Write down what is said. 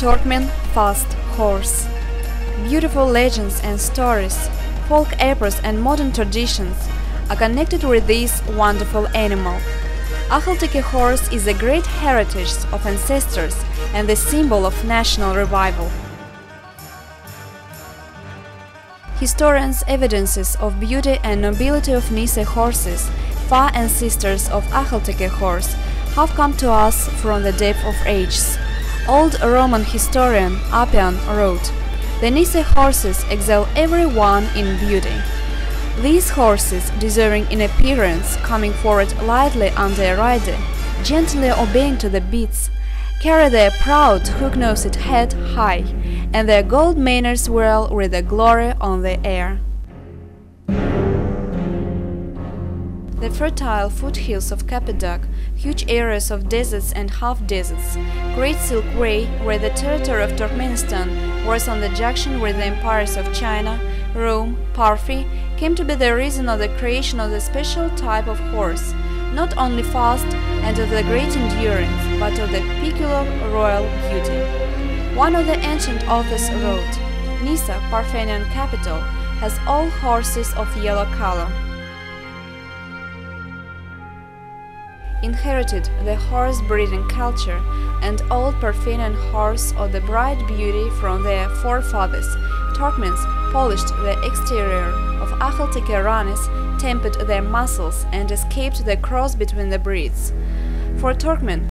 Turkmen fast horse. Beautiful legends and stories, folk epics and modern traditions are connected with this wonderful animal. TMCD horse is a great heritage of ancestors and the symbol of national revival. Historians' evidences of beauty and nobility of Nysa horses, far ancestors of TMCD horse, have come to us from the depth of ages. Old Roman historian Appian wrote, "The Nysa horses excel every one in beauty. These horses, deserving in appearance, coming forward lightly on their rider, gently obeying to the bits, carry their proud hook-nosed head high, and their gold manors whirl with a glory on the air." The fertile foothills of Cappadocia, huge areas of deserts and half-deserts, Great Silk Way, where the territory of Turkmenistan was on the junction with the empires of China, Rome, Parthia, came to be the reason of the creation of the special type of horse, not only fast and of the great endurance, but of the peculiar royal beauty. One of the ancient authors wrote, "Nysa, Parthenian capital, has all horses of yellow color." Inherited the horse breeding culture and old Parthenian horse of the bright beauty from their forefathers, Turkmens polished the exterior of TMCD runners, tempered their muscles, and escaped the cross between the breeds. For Turkmen,